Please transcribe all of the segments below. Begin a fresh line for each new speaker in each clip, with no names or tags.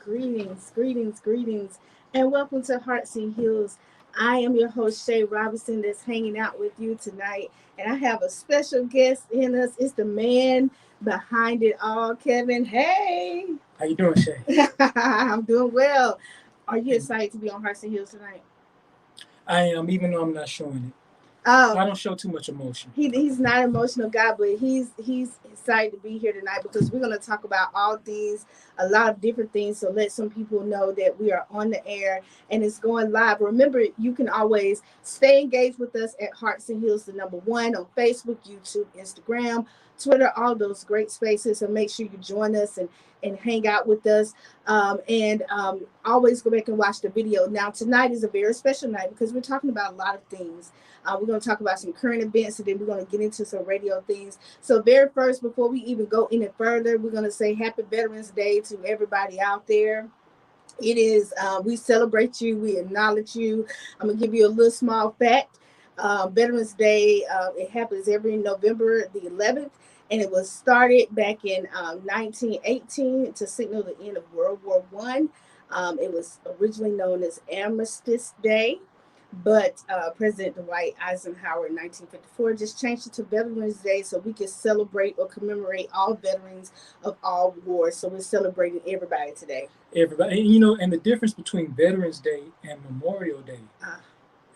Greetings, greetings, greetings, and welcome to Hearts and Hills. I am your host, Shay Robinson, that's hanging out with you tonight. And I have a special guest in us. It's the man behind it all, Kevin. Hey!
How you doing, Shay?
I'm doing well. Are you excited to be on Hearts and Hills tonight?
I am, even though I'm not showing it.
Oh,
I don't show too much emotion.
he's not an emotional guy, but he's excited to be here tonight because we're going to talk about all things, a lot of different things. So let some people know that we are on the air and it's going live. Remember, you can always stay engaged with us at Hearts and Heels, the number one on Facebook, YouTube, Instagram, Twitter, all those great spaces. So make sure you join us and hang out with us. Always go back and watch the video. Now, tonight is a very special night because we're talking about a lot of things. We're going to talk about some current events, and then we're going to get into some radio things. So very first, before we even go any further, we're going to say Happy Veterans Day to everybody out there. It is, we celebrate you. We acknowledge you. I'm going to give you a little small fact. Veterans Day, it happens every November the 11th. And it was started back in 1918 to signal the end of World War One. It was originally known as Armistice Day, but President Dwight Eisenhower in 1954 just changed it to Veterans Day so we can celebrate or commemorate all veterans of all wars. So we're celebrating everybody today.
Everybody, and the difference between Veterans Day and Memorial Day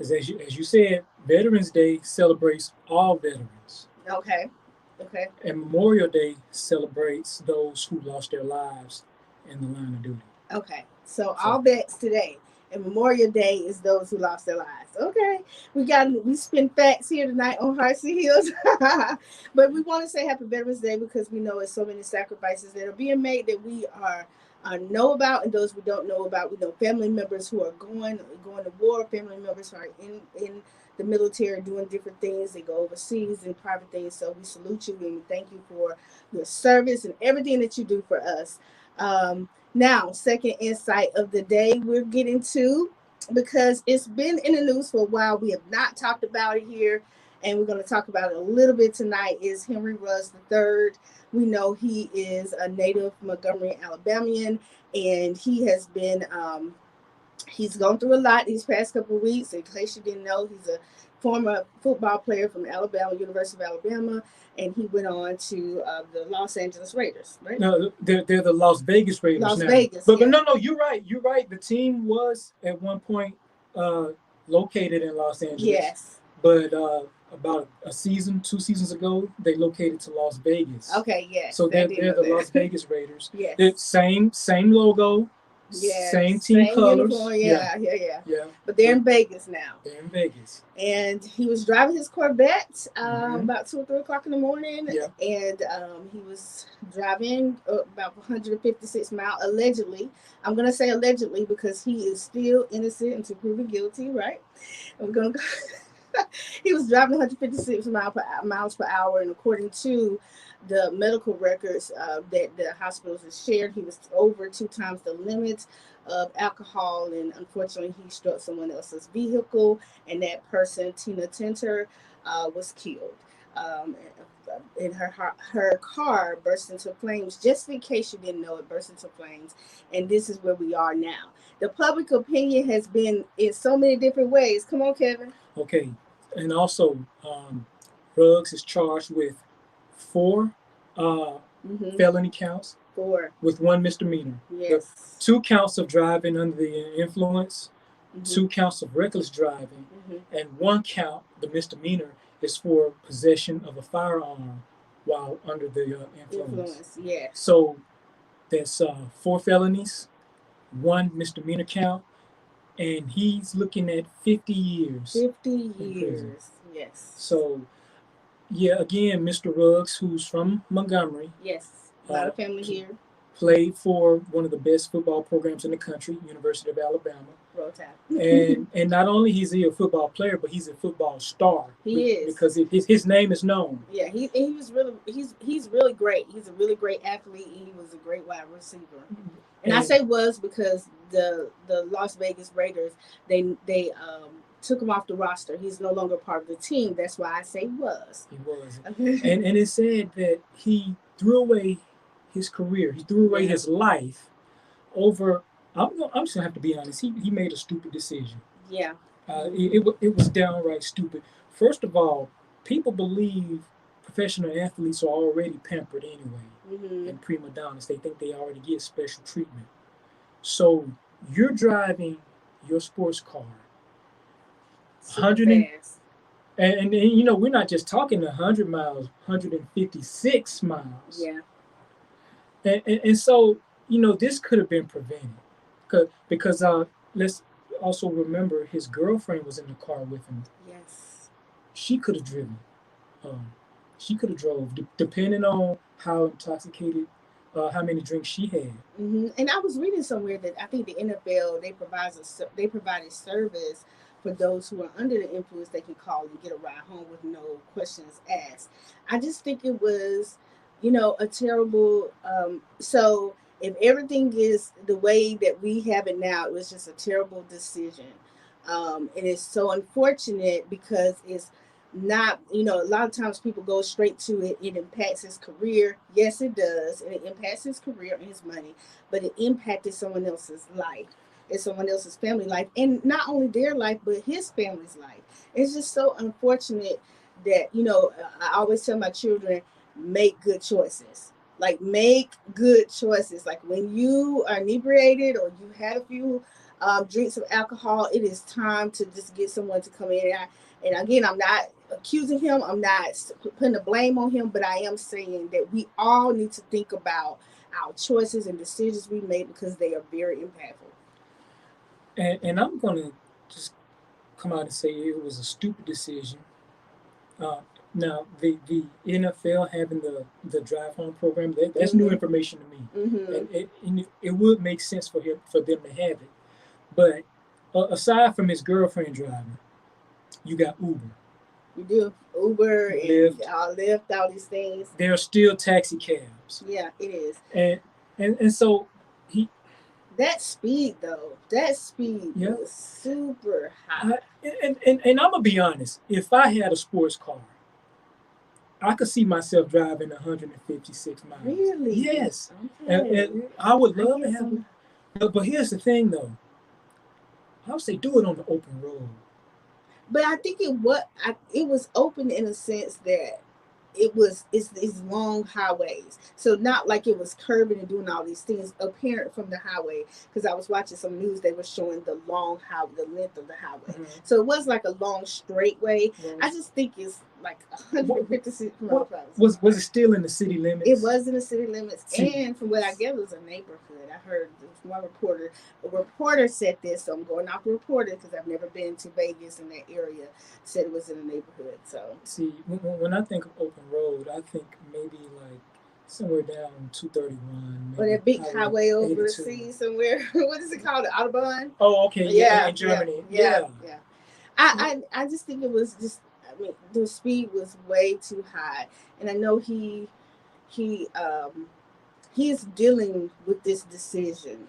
is, as you said, Veterans Day celebrates all veterans.
Okay.
And Memorial Day celebrates those who lost their lives in the line of duty.
Okay. So all vets today. And Memorial Day is those who lost their lives. Okay, we spin facts here tonight on Hearts and Hills, but we want to say Happy Veterans Day because we know it's so many sacrifices that are being made that we are know about, and those we don't know about. We know family members who are going to war, family members who are in the military doing different things. They go overseas and private things. So we salute you and we thank you for your service and everything that you do for us. Now, second insight of the day we're getting to, because it's been in the news for a while. We have not talked about it here, and we're going to talk about it a little bit tonight, is Henry Ruggs III. We know he is a native Montgomery, Alabamian, and he has been, he's gone through a lot these past couple of weeks. In case you didn't know, he's a former football player from Alabama, University of Alabama, and he went on to the Los Angeles Raiders, right?
No, they're the Las Vegas Raiders
Las
now.
Vegas,
but no, you're right. The team was at one point located in Los Angeles.
Yes.
But about a season, 2 seasons ago, they located to Las Vegas.
Okay, yes.
So they're the Las Vegas Raiders.
Yes.
They're same logo.
Yeah,
same team colors.
Uniform, yeah. But they're in Vegas now.
They're in Vegas.
And he was driving his Corvette about 2 or 3 o'clock in the morning.
Yeah.
And he was driving about 156 miles, allegedly. I'm going to say allegedly because he is still innocent until proven guilty, right? And we're going to go. He was driving 156 miles per hour, and according to the medical records that the hospitals have shared, he was over 2 times the limit of alcohol, and unfortunately he struck someone else's vehicle, and that person, Tina Tinter, was killed. And her car burst into flames. Just in case you didn't know, it burst into flames, and this is where we are now. The public opinion has been in so many different ways. Come on, Kevin.
Okay, and also Ruggs is charged with 4 felony counts.
4
with 1 misdemeanor.
Yes.
2 counts of driving under the influence, 2 counts of reckless driving, and 1 count, the misdemeanor, is for possession of a firearm while under the influence.
Yes.
So that's 4 felonies, 1 misdemeanor count, and he's looking at 50 years.
50 years, yes.
So, yeah, again, Mr. Ruggs, who's from Montgomery.
Yes, a lot of family here.
Played for one of the best football programs in the country, University of Alabama.
Roll Tide.
and not only is he a football player, but he's a football star.
He is,
because his name is known.
Yeah, he's really great. He's a really great athlete. He was a great wide receiver. And I say was because the Las Vegas Raiders they took him off the roster. He's no longer part of the team. That's why I say was.
He was. and it said that he threw away his career. He threw away his life over. I'm just gonna have to be honest. He made a stupid decision.
Yeah.
It was downright stupid. First of all, people believe professional athletes are already pampered anyway and prima donnas. They think they already get special treatment. So you're driving your sports car,
Super
100 and,
fast.
and we're not just talking 100 miles, 156 miles.
Yeah.
And so this could have been prevented, because let's also remember his girlfriend was in the car with him.
Yes.
She could have driven. She could have drove, depending on how intoxicated, how many drinks she had.
And I was reading somewhere that I think the NFL they provided service for those who are under the influence. They can call and get a ride home with no questions asked. I just think it was, a terrible. So if everything is the way that we have it now, it was just a terrible decision, and it's so unfortunate because it's not, a lot of times people go straight to it. It impacts his career. Yes, it does, and it impacts his career and his money, but it impacted someone else's life and someone else's family life, and not only their life but his family's life. It's just so unfortunate that, I always tell my children, make good choices. Like, make good choices. Like, when you are inebriated or you had a few drinks of alcohol, it is time to just get someone to come in. And again, I'm not accusing him. I'm not putting the blame on him, but I am saying that we all need to think about our choices and decisions we make, because they are very impactful.
And I'm going to just come out and say it was a stupid decision. Now, the NFL having the drive home program, that's new information to me. And it would make sense for them to have it. But aside from his girlfriend driving, you got Uber.
You do. Uber and Lyft, all these things.
There are still taxi cabs.
Yeah, it is.
And so
that speed was super high.
And I'm gonna be honest. If I had a sports car, I could see myself driving 156 miles.
Really?
Yes.
Okay.
And I would love to have it. But here's the thing, though. I would say do it on the open road.
But I think it was open in a sense that it's long highways, so not like it was curving and doing all these things apparent from the highway, because I was watching some news, they were showing the length of the highway. So it was like a long straight way. I just think it's like 156 miles.
Was it still in the city limits?
It was in the city limits. And from what I get, it was a neighborhood. I heard one reporter said this, so I'm going off the reporter because I've never been to Vegas in that area, said it was in a neighborhood. So
see, when I think of open road, I think maybe like somewhere down 231.
Or that big highway overseas somewhere. What is it called? The Autobahn?
Oh, okay. Yeah, in Germany. Yeah.
I just think it was just, the speed was way too high. And I know he is dealing with this decision.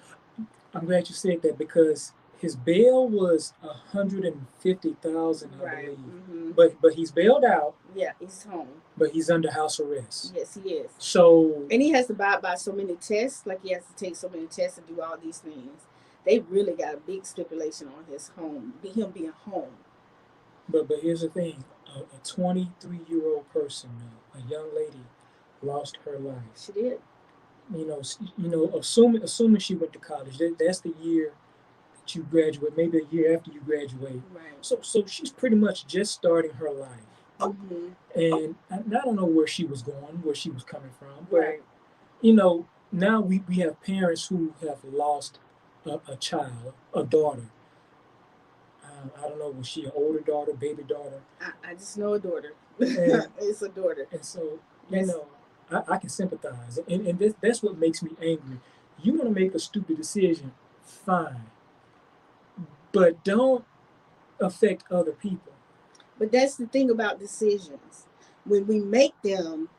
I'm glad you said that, because his bail was $150,000, I believe. But he's bailed out.
Yeah, he's home.
But he's under house arrest.
Yes, he is.
So,
and he has to abide by so many tests. Like, he has to take so many tests and do all these things. They really got a big stipulation on his home, him being home.
But here's the thing: a 23-year-old person, a young lady, lost her life.
She did.
Assuming she went to college, that's the year that you graduate, maybe a year after you graduate.
Right.
So she's pretty much just starting her life. And I don't know where she was going, where she was coming from. But, now we have parents who have lost a child, a daughter. I don't know, was she an older daughter, baby daughter?
I just know a daughter. It's a daughter.
And so, I can sympathize. And that's what makes me angry. You want to make a stupid decision, fine. But don't affect other people.
But that's the thing about decisions. When we make them,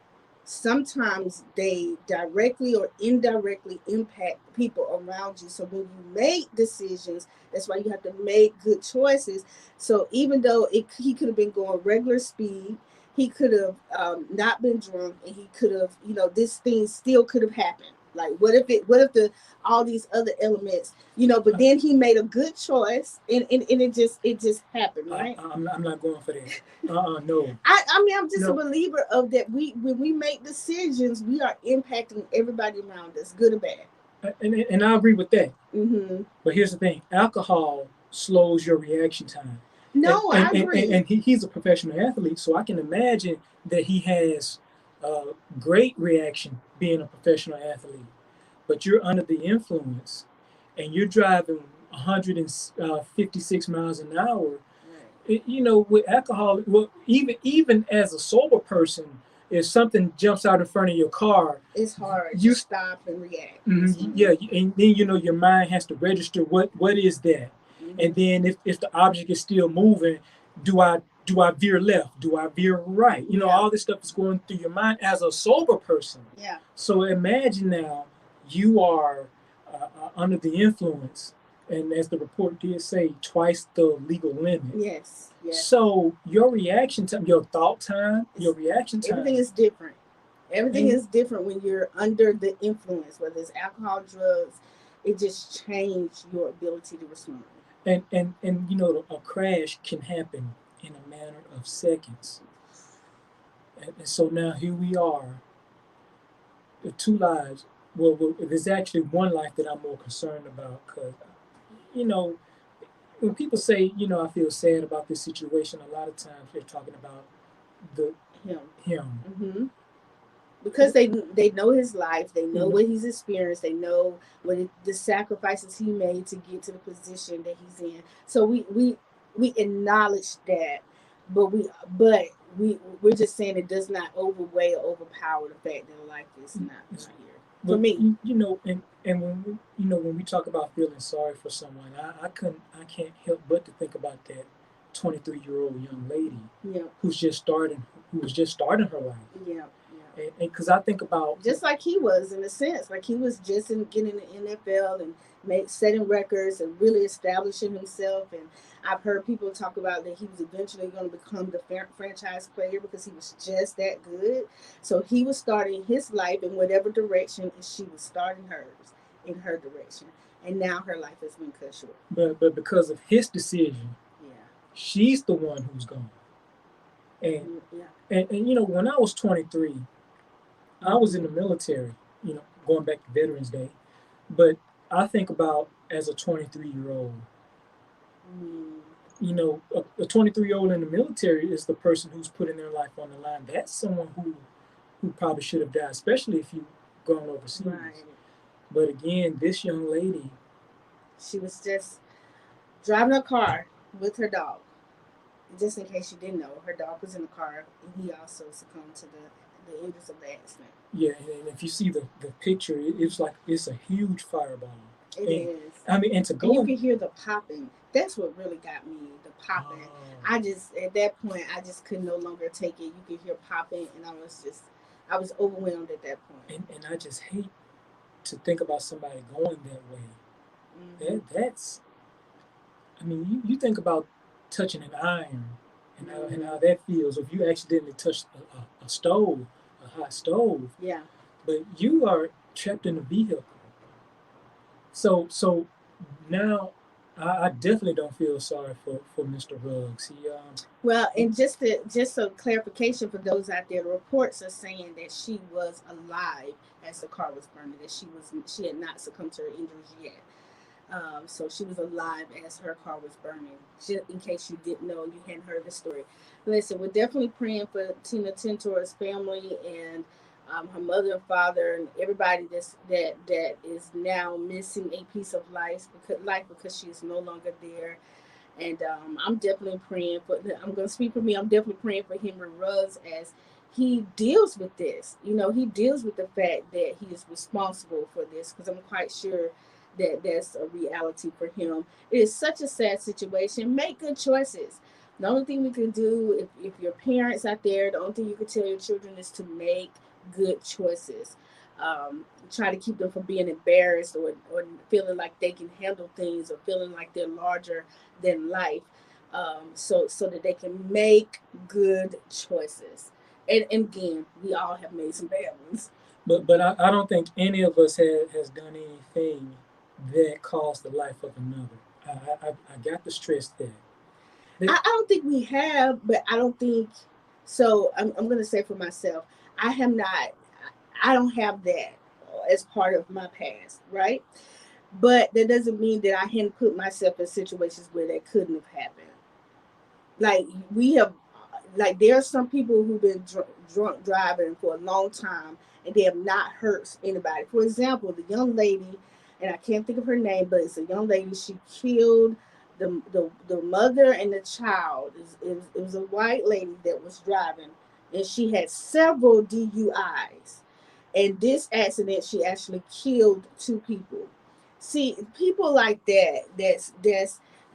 sometimes they directly or indirectly impact people around you. So when you make decisions, that's why you have to make good choices. So even though he could have been going regular speed, he could have not been drunk, and he could have, this thing still could have happened. Like, what if the all these other elements, but then he made a good choice, and it just happened, right?
I'm not going for that. No.
I mean, I'm just a
No.
believer of that. When we make decisions, we are impacting everybody around us, good or bad.
And I agree with that.
Mm-hmm.
But here's the thing: alcohol slows your reaction time.
No, I agree.
And he's a professional athlete, so I can imagine that he has great reaction being a professional athlete. But you're under the influence, and you're driving 156 miles an hour. With alcohol, well, even as a sober person, if something jumps out in front of your car,
it's hard. You stop and react.
Mm-hmm. Yeah, and then your mind has to register what is that,
Mm-hmm.
and then if the object is still moving, do I veer left? Do I veer right? All this stuff is going through your mind as a sober person.
Yeah.
So imagine now you are under the influence, and as the report did say, twice the legal limit.
Yes.
So your reaction time, your thought time, your reaction time,
everything is different. Everything is different when you're under the influence, whether it's alcohol, drugs. It just changed your ability to respond.
And a crash can happen in a matter of seconds. And so now here we are, the two lives. Well, there's actually one life that I'm more concerned about because, when people say, I feel sad about this situation, a lot of times they're talking about him.
Mm-hmm. Because they know his life, they know what he's experienced, they know the sacrifices he made to get to the position that he's in. So we acknowledge that, but we're just saying it does not overweigh or overpower the fact that life is not here. For me,
and when we talk about feeling sorry for someone, I can't help but to think about that 23-year-old young lady who was just starting her life.
Yeah.
And because I think about
just like he was, in a sense, like he was just getting in the NFL and setting records and really establishing himself. And I've heard people talk about that he was eventually going to become the franchise player because he was just that good. So he was starting his life in whatever direction, and she was starting hers in her direction. And now her life has been cut short.
But because of his decision, she's the one who's gone. And when I was 23. I was in the military, going back to Veterans Day. But I think about as a 23-year-old, a 23-year-old in the military is the person who's putting their life on the line. That's someone who probably should have died, especially if you've gone overseas.
Right.
But again, this young lady,
she was just driving a car with her dog. Just in case you didn't know, her dog was in the car, and he also succumbed to the injuries of the accident.
Yeah, and if you see the picture, it's like it's a huge fireball.
It is.
I mean, and to go,
and you can hear the popping. That's what really got me, the popping. I just, at that point, I just could no longer take it. You could hear popping, and I was overwhelmed at that point.
And I just hate to think about somebody going that way. Mm-hmm. That's, I mean, you think about touching an iron and how that feels. If you accidentally touch a stove, a hot stove.
Yeah.
But you are trapped in a vehicle. So now I definitely don't feel sorry for Mr. Ruggs.
Well, and just a clarification for those out there, the reports are saying that she was alive as the car was burning, that she had not succumbed to her injuries yet. So she was alive as her car was burning. In case you didn't know, you hadn't heard the story. Listen, we're definitely praying for Tina Tintor's family and her mother and father and everybody that is now missing a piece of life because she's no longer there. And I'm definitely praying I'm going to speak for me. I'm definitely praying for Henry Ruggs as he deals with this. He deals with the fact that he is responsible for this, because I'm quite sure that's a reality for him. It is such a sad situation. Make good choices. The only thing we can do, if your parents out there, the only thing you can tell your children is to make good choices. Try to keep them from being embarrassed or feeling like they can handle things or feeling like they're larger than life, so that they can make good choices. And again, we all have made some bad ones.
But I don't think any of us has done anything that caused the life of another. I got to stress that.
I don't think we have, but I don't think so. I'm going to say for myself, I have not, I don't have that as part of my past, right? But that doesn't mean that I hadn't put myself in situations where that couldn't have happened. Like we have, like there are some people who've been drunk driving for a long time and they have not hurt anybody. For example, the young lady, and I can't think of her name, but it's a young lady. She killed the mother and the child. It was a white lady that was driving, and she had several DUIs. And this accident, she actually killed two people. See, people like that. That's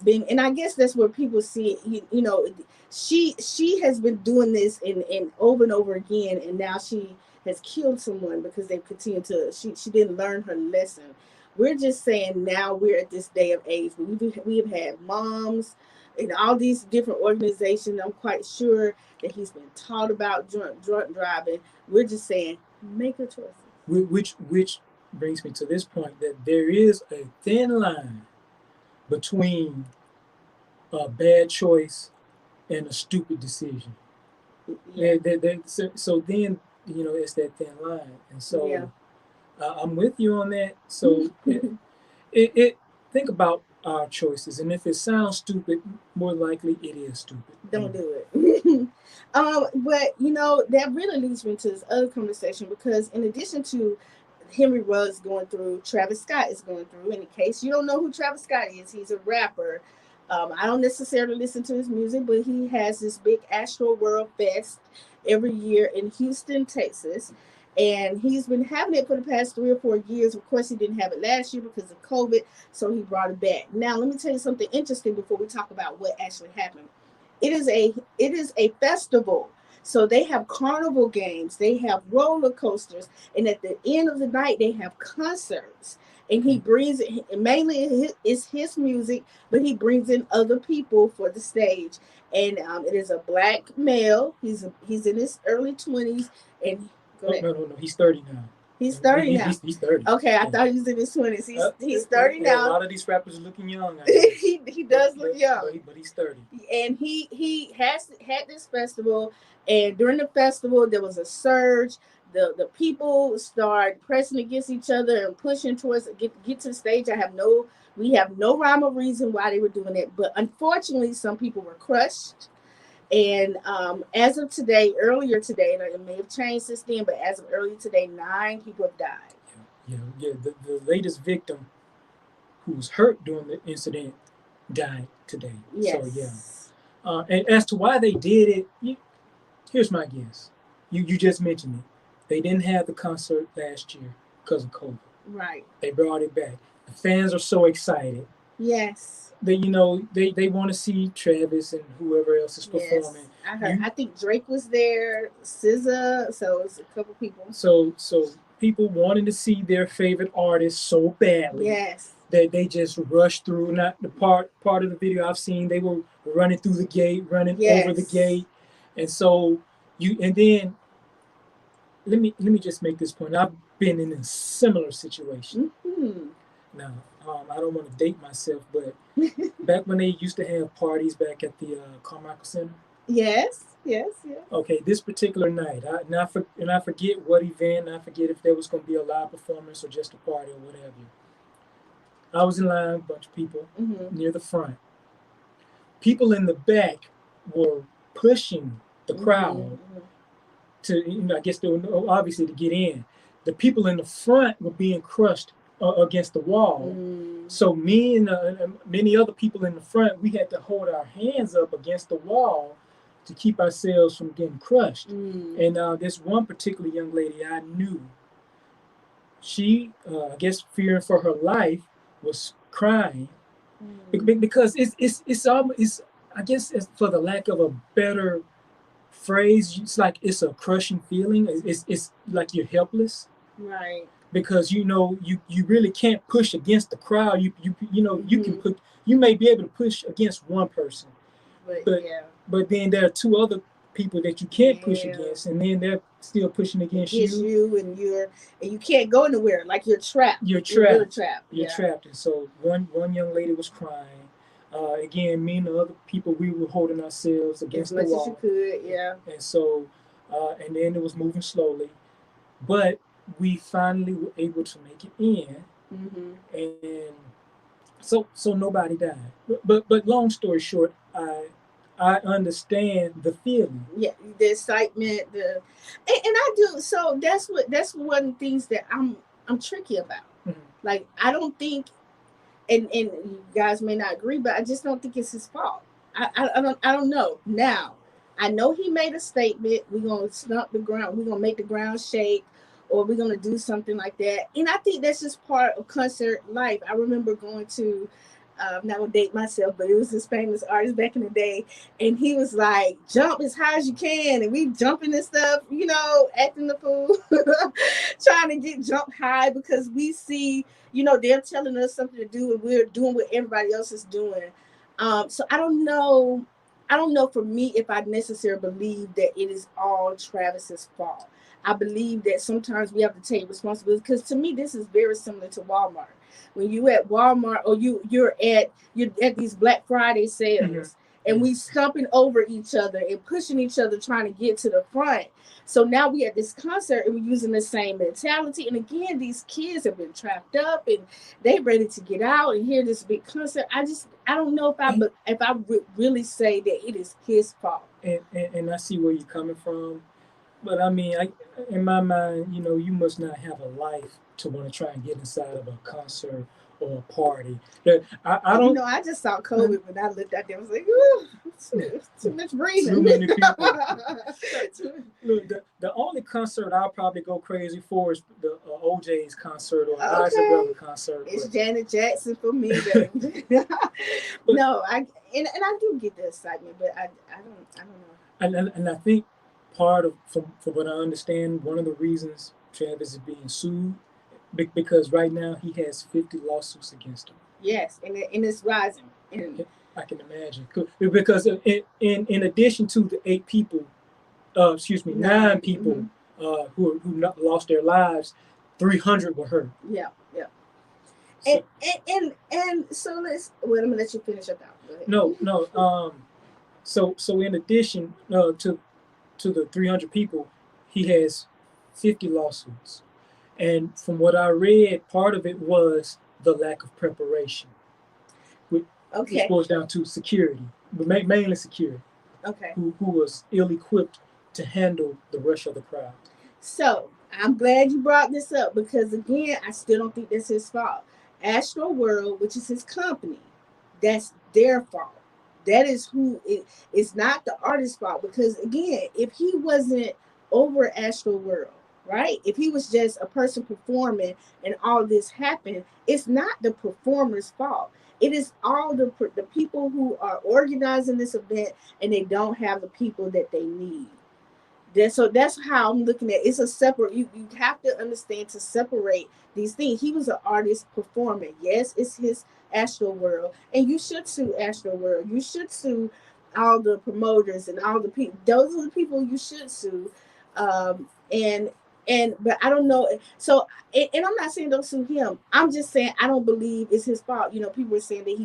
been, and I guess that's where people see it. You know, she has been doing this and over again, and now she has killed someone because they continue to. She didn't learn her lesson. We're just saying now we're at this day of age. We have had moms and all these different organizations. I'm quite sure that he's been taught about drunk driving. We're just saying make a choice.
Which brings me to this point that there is a thin line between a bad choice and a stupid decision.
Yeah.
So then, it's that thin line. And so
Yeah.
I'm with you on that. So it think about our choices. And if it sounds stupid, more likely it is stupid.
Don't do it. But that really leads me to this other conversation because in addition to Henry Ruggs going through, Travis Scott is going through. In case you don't know who Travis Scott is, he's a rapper. I don't necessarily listen to his music, but he has this big Astro World Fest every year in Houston, Texas. And he's been having it for the past 3 or 4 years. Of course, he didn't have it last year because of COVID, so he brought it back. Now, let me tell you something interesting before we talk about what actually happened. It is a festival. So they have carnival games, they have roller coasters, and at the end of the night, they have concerts. And he brings it, mainly it's his music, but he brings in other people for the stage. And it is a black male. He's in his early 20s. And go ahead.
No. He's 30 now.
He's 30 now.
He's 30.
Okay, I thought he was in his 20s. He's 30 now.
A lot of these rappers are looking young.
he does look young.
But he's 30.
And he has had this festival, and during the festival there was a surge. The people start pressing against each other and pushing towards get to the stage. We have no rhyme or reason why they were doing it, but unfortunately some people were crushed. And as of today, earlier today, and it may have changed since then, but as of earlier today, 9 people have died.
Yeah. The latest victim who was hurt during the incident died today.
Yes.
So and as to why they did it, here's my guess. You just mentioned it. They didn't have the concert last year because of COVID.
Right.
They brought it back. The fans are so excited.
Yes.
They they want to see Travis and whoever else is performing.
Yes. I think Drake was there, SZA, so it's a couple people.
So people wanting to see their favorite artist so badly.
Yes.
That they just rushed through. Not the part of the video I've seen, they were running through the gate, running over the gate. And so then let me just make this point. I've been in a similar situation.
Mm-hmm.
Now, I don't want to date myself, but back when they used to have parties back at the Carmichael Center.
Yes.
Okay, this particular night, I forget what event. I forget if there was going to be a live performance or just a party or whatever. I was in line, a bunch of people near the front. People in the back were pushing the crowd to, I guess they were obviously to get in. The people in the front were being crushed against the wall. So me and many other people in the front, we had to hold our hands up against the wall to keep ourselves from getting crushed. And this one particular young lady I knew, she, I guess fearing for her life, was crying because it's almost, I guess, it's, for the lack of a better phrase, it's like it's a crushing feeling. It's like you're helpless,
right?
Because you really can't push against the crowd. You can you may be able to push against one person, but then there are 2 other people that you can't push against, and then there are still pushing against
you, and you can't go anywhere. Like you're trapped.
You're
You're really
trapped.
trapped.
You're trapped. And so one young lady was crying. Again, me and the other people, we were holding ourselves against the wall.
As much as you could, yeah.
And so, and then it was moving slowly, but we finally were able to make it in.
Mm-hmm.
And so nobody died. But long story short, I understand the feeling.
Yeah, the excitement, and I do. So that's one of the things that I'm tricky about.
Mm-hmm.
Like I don't think, and you guys may not agree, but I just don't think it's his fault. I don't know. Now I know he made a statement. We're gonna stump the ground. We're gonna make the ground shake, or we're gonna do something like that. And I think that's just part of concert life. I remember going to. I'm not gonna date myself, but it was this famous artist back in the day, and he was like, "Jump as high as you can," and we jumping and stuff, acting the fool, trying to get jump high because we see, they're telling us something to do, and we're doing what everybody else is doing. So I don't know for me if I necessarily believe that it is all Travis's fault. I believe that sometimes we have to take responsibility because to me this is very similar to Walmart. When you at Walmart or you're at these Black Friday sales, mm-hmm. and we stumping over each other and pushing each other trying to get to the front. So now we at this concert and we're using the same mentality. And again, these kids have been trapped up and they ready to get out and hear this big concert. I don't know if I would really say that it is his fault.
And I see where you're coming from. But I mean, in my mind, you must not have a life to want to try and get inside of a concert or a party. I don't.
I just saw COVID when I looked out there. I was like, ooh, too much breathing.
Too many people. Look, the only concert I'll probably go crazy for is the OJ's concert or Isaac Brother concert.
It's Janet Jackson for me. No, I do get the excitement, but I don't know.
And I think part of, from what I understand, one of the reasons Travis is being sued because right now he has 50 lawsuits against him.
Yes, and it's rising.
I can imagine because in addition to the 9 people mm-hmm. Who lost their lives, 300 were hurt.
Yeah. So, and so I'm gonna let you finish up out.
No. So in addition to the 300 people, he has 50 lawsuits. And from what I read, part of it was the lack of preparation. Which boils down to security, but mainly security.
Okay.
Who was ill-equipped to handle the rush of the crowd.
So I'm glad you brought this up because, again, I still don't think that's his fault. Astroworld, which is his company, that's their fault. That is it's not the artist's fault because, again, if he wasn't over Astroworld, right? If he was just a person performing and all this happened, it's not the performer's fault. It is all the people who are organizing this event and they don't have the people that they need. So that's how I'm looking at it. It's a separate, you have to understand to separate these things. He was an artist performing. Yes, it's his Astroworld, and you should sue Astroworld. You should sue all the promoters and all the people. Those are the people you should sue. But I don't know. So, and I'm not saying don't sue him. I'm just saying I don't believe it's his fault. People were saying that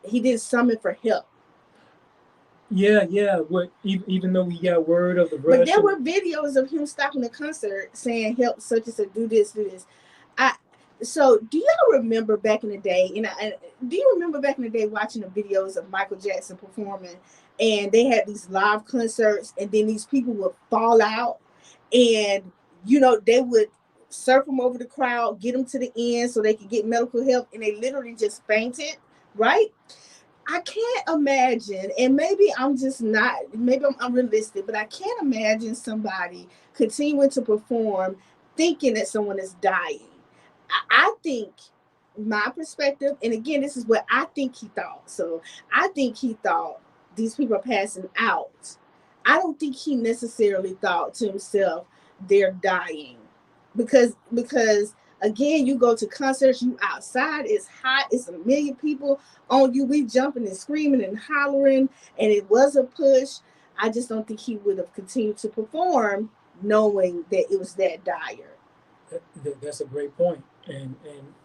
he didn't summon for help.
Yeah. What even though we got word of the rush.
But there were videos of him stopping the concert saying help such as do this. So do y'all remember back in the day, do you remember back in the day watching the videos of Michael Jackson performing and they had these live concerts and then these people would fall out and, they would surf them over the crowd, get them to the end so they could get medical help and they literally just fainted, right? I can't imagine, and maybe I'm just not, maybe I'm unrealistic, but I can't imagine somebody continuing to perform thinking that someone is dying. I think my perspective, and again, this is what I think he thought. So I think he thought these people are passing out. I don't think he necessarily thought to himself, they're dying. Because again, you go to concerts, you outside, it's hot, it's 1 million people on you, we jumping and screaming and hollering, and it was a push. I just don't think he would have continued to perform knowing that it was that dire.
That's a great point. And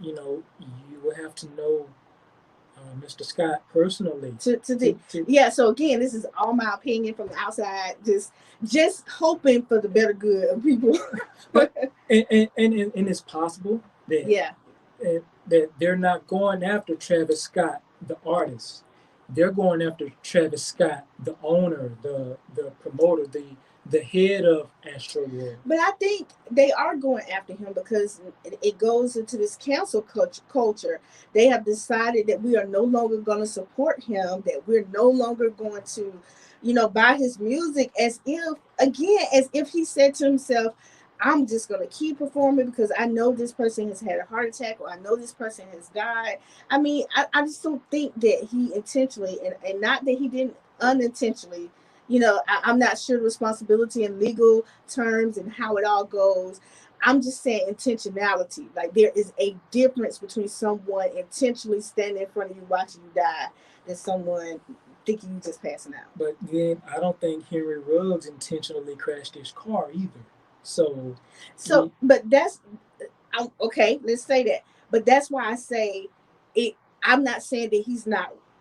you know, you will have to know Mr. Scott personally.
Yeah, so again, this is all my opinion from the outside, just hoping for the better good of people.
But and it's possible that
yeah,
that they're not going after Travis Scott, the artist. They're going after Travis Scott, the owner, the promoter, the head of Astro World.
But I think they are going after him because it goes into this cancel culture. They have decided that we are no longer going to support him, that we're no longer going to, buy his music, as if he said to himself, I'm just going to keep performing because I know this person has had a heart attack, or I know this person has died. I mean, I just don't think that he intentionally, and not that he didn't unintentionally, I'm not sure the responsibility in legal terms and how it all goes. I'm just saying intentionality. Like, there is a difference between someone intentionally standing in front of you watching you die than someone thinking you just passing out.
But then I don't think Henry Ruggs intentionally crashed his car either.
But that's okay. Let's say that. But that's why I say it. I'm not saying that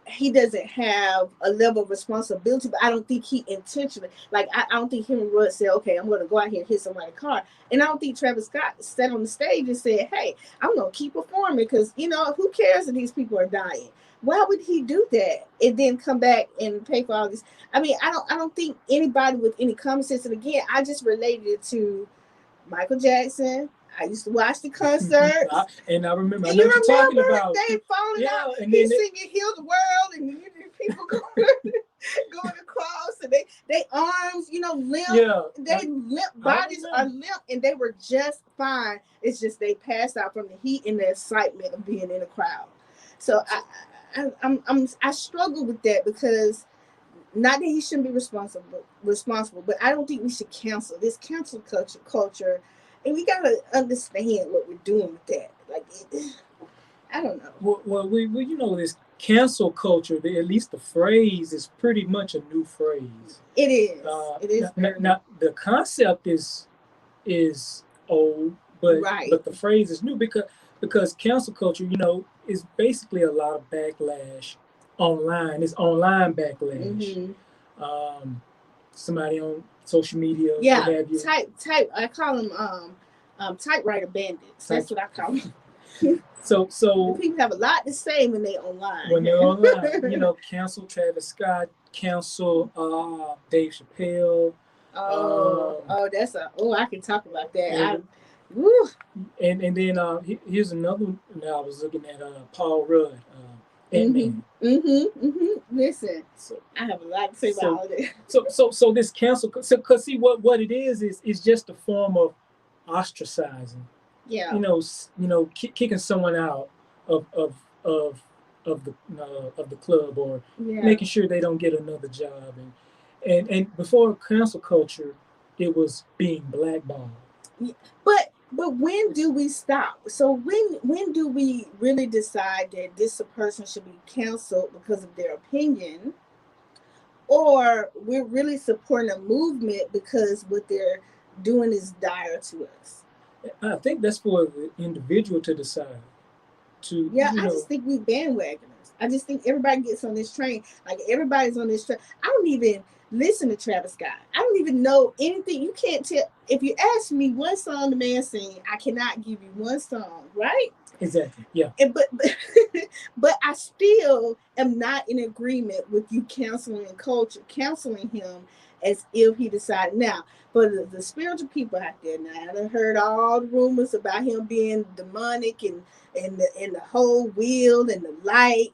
he doesn't have a level of responsibility, but I don't think he intentionally, like, I don't think Henry Ruggs said, okay, I'm going to go out here and hit somebody's car. And I don't think Travis Scott sat on the stage and said, hey, I'm going to keep performing because, who cares that these people are dying? Why would he do that and then come back and pay for all this? I mean, I don't think anybody with any common sense, and again, I just related it to Michael Jackson. I used to watch the concerts.
And I remember, and I know what you're talking about.
They falling out. He's singing Heal the World, and people going across, and they arms, limp. Yeah. They limp, bodies are limp, and they were just fine. It's just they passed out from the heat and the excitement of being in a crowd. So I struggle with that because not that he shouldn't be responsible, but I don't think we should cancel this cancel culture, and we gotta understand what we're doing with that. Like, I don't know.
Well, we this cancel culture. At least the phrase is pretty much a new phrase.
It is. It is.
Now the concept is old, but
right.
But the phrase is new because cancel culture, is basically a lot of backlash online. It's online backlash. Mm-hmm. Somebody on social media.
Yeah. Type. I call them typewriter bandits. That's what I call them.
So
people have a lot to say when they're online.
When they're online, cancel Travis Scott, cancel Dave Chappelle.
I can talk about that.
And then here's another one. Now I was looking at Paul Rudd.
Listen, I have a lot to say about all that.
So this cancel, because see what it is just a form of ostracizing.
Yeah.
Kicking someone out of the club, or making sure they don't get another job, and before cancel culture, it was being blackballed.
Yeah. But when do we stop? So when do we really decide that this person should be canceled because of their opinion, or we're really supporting a movement because what they're doing is dire to us?
I think that's for the individual to decide.
I just think we bandwagoners. I just think everybody gets on this train. Like, everybody's on this train. I don't even listen to Travis Scott. I don't even know anything. You can't tell. If you ask me one song the man sing, I cannot give you one song, right?
Exactly. Yeah.
But I still am not in agreement with you canceling him as if he decided. Now, for the spiritual people out there, now I've heard all the rumors about him being demonic and the whole wheel and the light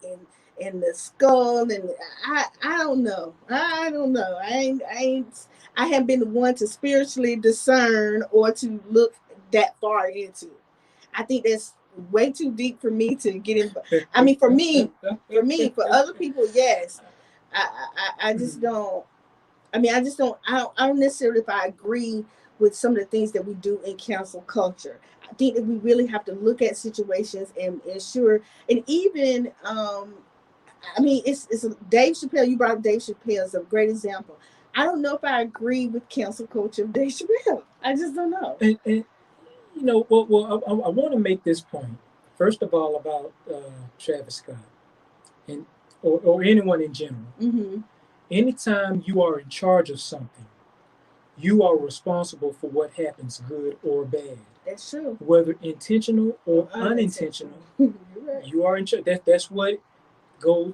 and the skull, and I don't know. I haven't been the one to spiritually discern or to look that far into. I think that's way too deep for me to get in. I mean, for me, for other people, yes. I just don't. I mean, I don't necessarily if I agree with some of the things that we do in cancel culture. I think that we really have to look at situations and ensure, and even, I mean, it's Dave Chappelle. You brought up Dave Chappelle as a great example. I don't know if I agree with cancel culture of Dave Chappelle. I just don't know.
And I want to make this point first of all about Travis Scott and or anyone in general.
Mm-hmm.
Anytime you are in charge of something, you are responsible for what happens, good or bad.
That's true.
Whether intentional or unintentional,
Right.
you are in charge. That's what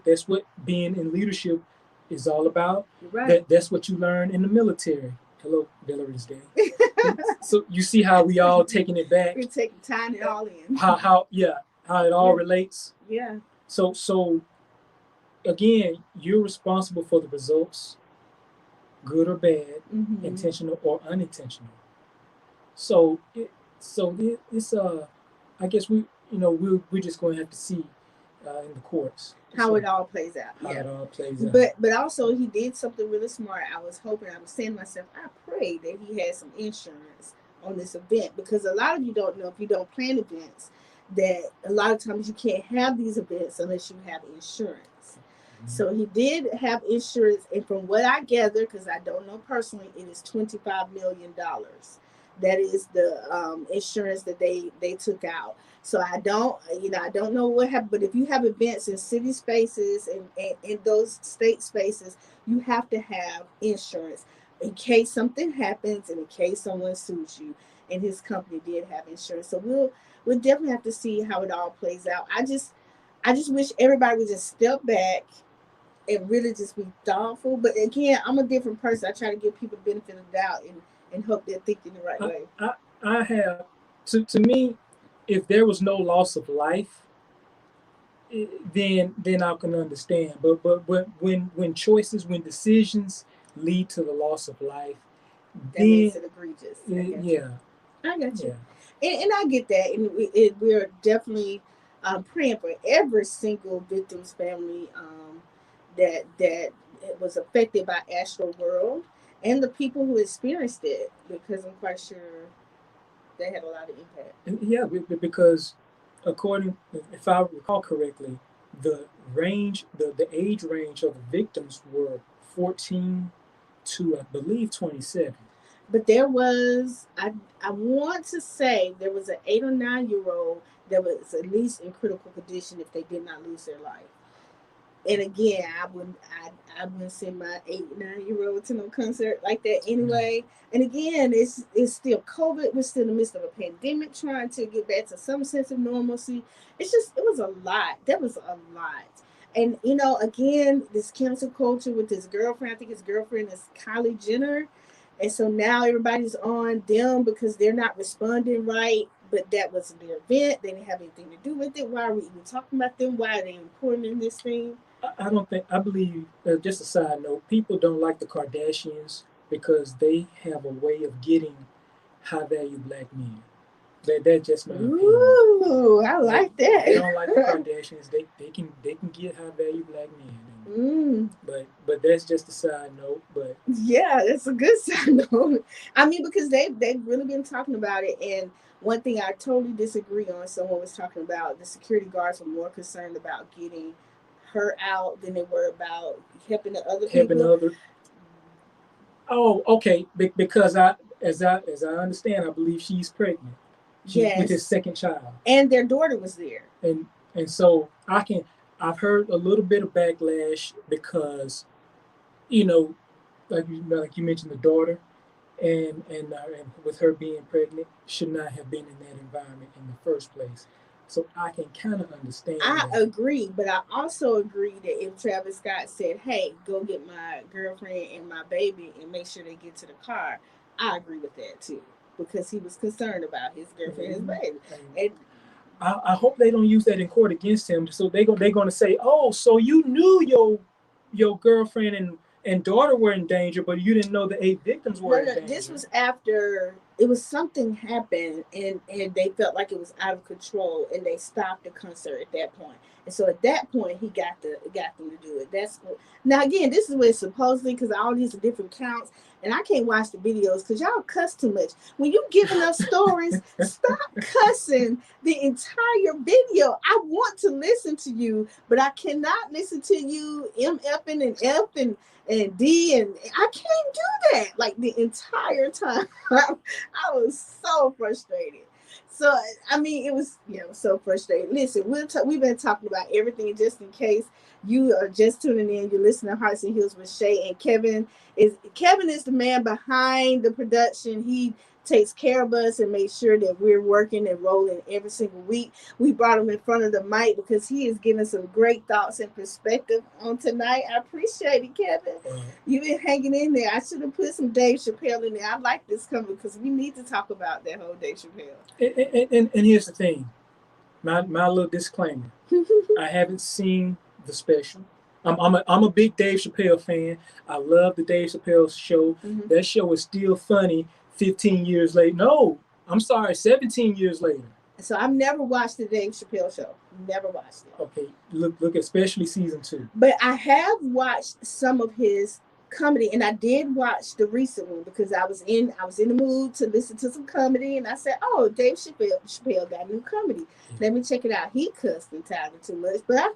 That's what being in leadership is all about.
You're right.
That's what you learn in the military. Hello, Belarus Day. So you see how we all taking it back.
We're taking time it all in.
How it all relates.
Yeah.
So again, you're responsible for the results, good or bad,
Mm-hmm.
intentional or unintentional. So it's I guess we're just going to have to see in the courts
how it all plays out.
How it all plays out.
But also he did something really smart. I was saying to myself, I pray that he had some insurance on this event, because a lot of you don't know, if you don't plan events, that a lot of times you can't have these events unless you have insurance. Mm-hmm. So he did have insurance, and from what I gather, because I don't know personally, it is $25 million. That is the insurance that they took out. So I don't know what happened, but if you have events in city spaces and in those state spaces, you have to have insurance in case something happens and in case someone sues you. And his company did have insurance. So we'll definitely have to see how it all plays out. I just wish everybody would just step back and really just be thoughtful. But again, I'm a different person. I try to give people the benefit of the doubt and hope they're thinking the right way.
I have, to me, if there was no loss of life, then I can understand. But when decisions lead to the loss of life,
that makes it egregious. I got you. Yeah. And I get that. And we're definitely praying for every single victim's family that was affected by Astro World, and the people who experienced it, because I'm quite sure they had a lot of impact.
Yeah, because if I recall correctly, the age range of the victims were 14 to, I believe, 27.
But there was, I want to say, there was an 8 or 9 year old that was at least in critical condition if they did not lose their life. And again, I wouldn't send my 8, 9 year old to no concert like that anyway. And again, it's still COVID. We're still in the midst of a pandemic, trying to get back to some sense of normalcy. It was a lot. That was a lot. And again, this cancel culture with his girlfriend. I think his girlfriend is Kylie Jenner, and so now everybody's on them because they're not responding right. But that was their event. They didn't have anything to do with it. Why are we even talking about them? Why are they important in this thing?
I believe, just a side note, people don't like the Kardashians because they have a way of getting high value black men. That's just my opinion.
Ooh, I like that.
They don't like the Kardashians. They can get high value black men. But that's just a side note. But
yeah, that's a good side note. I mean, because they've really been talking about it. And one thing I totally disagree on, someone was talking about the security guards were more concerned about getting her out than they were about helping the other people.
Oh, okay. Because as I understand, I believe she's pregnant.
Yes.
With his second child.
And their daughter was there.
And so I've heard a little bit of backlash because, like you mentioned, the daughter and with her being pregnant should not have been in that environment in the first place. So I can kind of understand.
I agree, but I also agree that if Travis Scott said, "Hey, go get my girlfriend and my baby and make sure they get to the car," I agree with that too, because he was concerned about his girlfriend and his baby. And
I hope they don't use that in court against him. So they're going to say, "Oh, so you knew your girlfriend and daughter were in danger, but you didn't know the 8 victims were in danger."
This was after it was something happened, and they felt like it was out of control, and they stopped the concert at that point. And so at that point, he got them to do it. Now again, this is where supposedly, because all these are different counts, and I can't watch the videos because y'all cuss too much. When you giving us stories, stop cussing the entire video. I want to listen to you, but I cannot listen to you MFing and F and D, and I can't do that like the entire time. I was so frustrated. So I mean, it was so frustrating. Listen, we've been talking about everything just in case you are just tuning in. You're listening to Hearts and Heels with Shay and Kevin. Kevin is the man behind the production. He takes care of us and makes sure that we're working and rolling every single week. We brought him in front of the mic because he is giving some great thoughts and perspective on tonight. I appreciate it, Kevin. You've been hanging in there. I should have put some Dave Chappelle in there. I like this coming because we need to talk about that whole Dave Chappelle.
And here's the thing, my little disclaimer. I haven't seen the special. I'm a big Dave Chappelle fan. I love the Dave Chappelle show. Mm-hmm. That show is still funny 15 years later. No, I'm sorry, 17 years later.
So I've never watched the Dave Chappelle show. Never watched it.
Okay, look, especially season 2.
But I have watched some of his comedy, and I did watch the recent one because I was in the mood to listen to some comedy, and I said, "Oh, Dave Chappelle got new comedy. Let me check it out." He cussed and touted too much, but I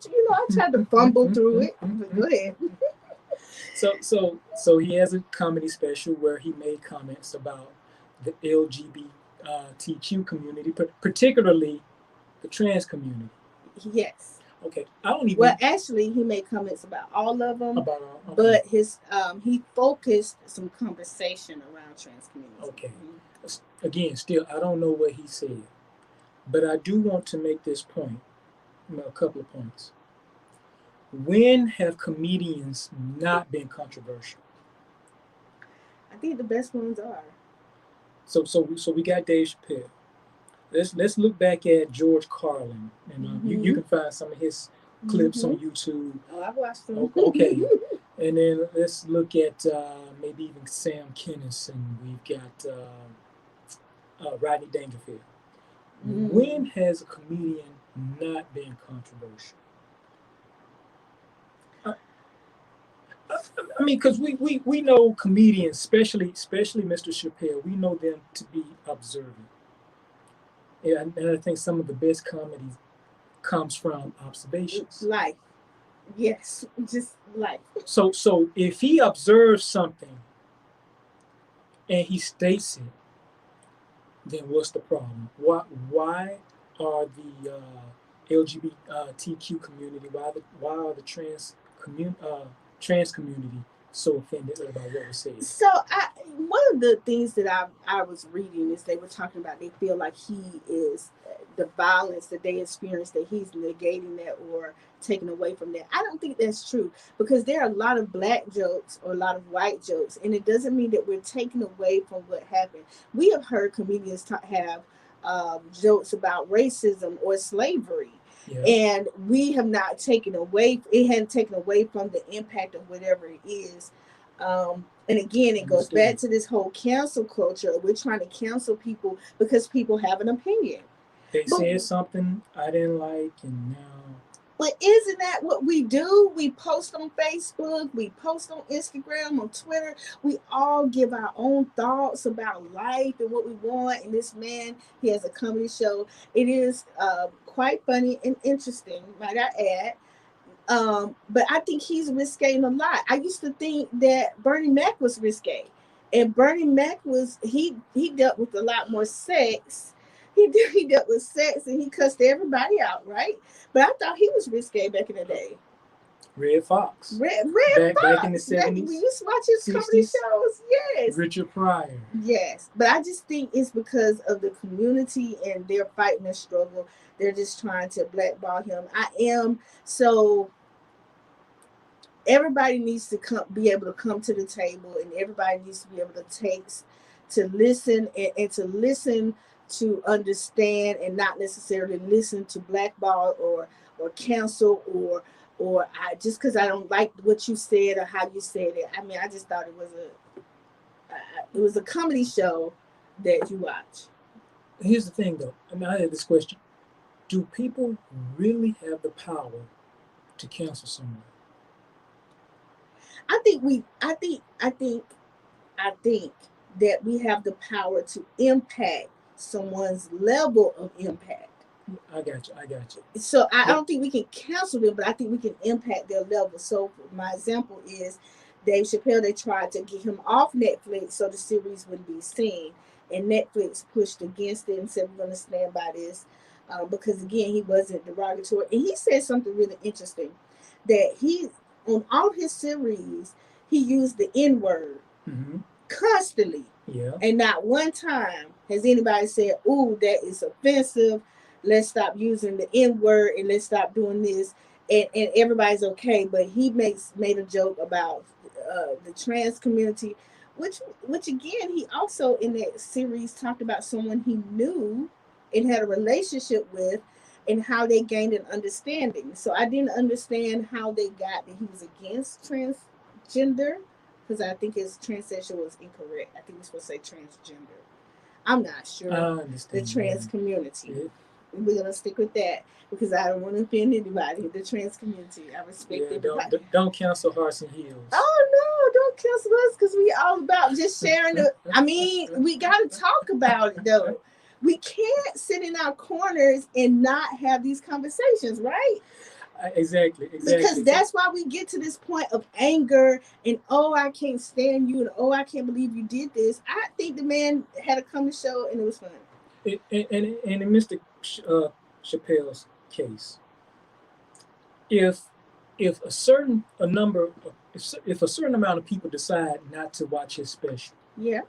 tried to fumble through it. But go ahead.
So he has a comedy special where he made comments about the LGBTQ community, particularly the trans community.
Yes.
Okay. I don't even.
Well, actually, he made comments about all of them.
Okay.
But his he focused some conversation around trans community.
Okay. Mm-hmm. Again, still, I don't know what he said, but I do want to make this point. A couple of points. When have comedians not been controversial?
I think the best ones are.
So we got Dave Chappelle. Let's look back at George Carlin, and you can find some of his clips on YouTube.
Oh, I've watched them.
Okay, and then let's look at maybe even Sam Kinison. We've got Rodney Dangerfield. When has a comedian not been controversial? I mean, because we know comedians, especially Mr. Chappelle, we know them to be observant. Yeah, and I think some of the best comedy comes from observations.
Life. Yes, just life.
So if he observes something and he states it, then what's the problem? Why are the LGBTQ community, why are the trans community so offended about what was said?
So one of the things that I was reading is they were talking about they feel like he is the violence that they experience, that he's negating that or taking away from that. I don't think that's true because there are a lot of black jokes or a lot of white jokes, and it doesn't mean that we're taking away from what happened. We have heard comedians have jokes about racism or slavery. Yeah. And we have not taken away, it hadn't taken away from the impact of whatever it is. And again, it goes back to this whole cancel culture. We're trying to cancel people because people have an opinion.
They said something I didn't like, and now.
But isn't that what we do? We post on Facebook, we post on Instagram, on Twitter. We all give our own thoughts about life and what we want. And this man, he has a comedy show. It is quite funny and interesting, might I add. But I think he's risqueing a lot. I used to think that Bernie Mac was risque. And Bernie Mac he dealt with a lot more sex. He dealt with sex and he cussed everybody out, right? But I thought he was risque back in the day.
Red Fox.
Red Fox. Back in the 70s. When you watch his 60s, comedy shows, yes.
Richard Pryor.
Yes. But I just think it's because of the community and they're fighting a struggle. They're just trying to blackball him. So everybody needs to be able to come to the table, and everybody needs to be able to listen and to listen to understand, and not necessarily listen to blackball or cancel or I just because I don't like what you said or how you said it. I mean, I just thought it was a comedy show, that you watch?
Here's the thing, though. I mean, I have this question: do people really have the power to cancel someone?
I think that we have the power to impact someone's level of impact.
I got you. I got you.
So I
But
don't think we can cancel them, but I think we can impact their level. So my example is Dave Chappelle. They tried to get him off Netflix so the series wouldn't be seen, and Netflix pushed against it and said we're going to stand by this because again he wasn't derogatory. And he said something really interesting that he on all his series he used the N word
hmm
constantly.
yeah,
And not one time has anybody said, "Ooh, that is offensive. Let's stop using the N word and let's stop doing this." And everybody's okay. But he made a joke about the trans community, which again he also in that series talked about someone he knew and had a relationship with, and how they gained an understanding. So I didn't understand how they got that he was against transgender because I think his translation was incorrect. I think we're supposed to say transgender. I'm not
I
sure. The
understand.
trans community.
Yeah,
We're gonna stick with that because I don't want to offend anybody. The trans community. I respect
yeah.
everybody.
Don't cancel Hearts and Heels.
Oh no, don't cancel us because we all about just sharing the I mean, we gotta talk about it though. We can't sit in our corners and not have these conversations, right?
Exactly,
Because
exactly. So,
that's why we get to this point of anger and oh I can't stand you and oh I can't believe you did this. I think the man had a coming show and it was fun.
and in Mr. Chappelle's case, if if a certain a number if a certain amount of people decide not to watch his special,
Yeah.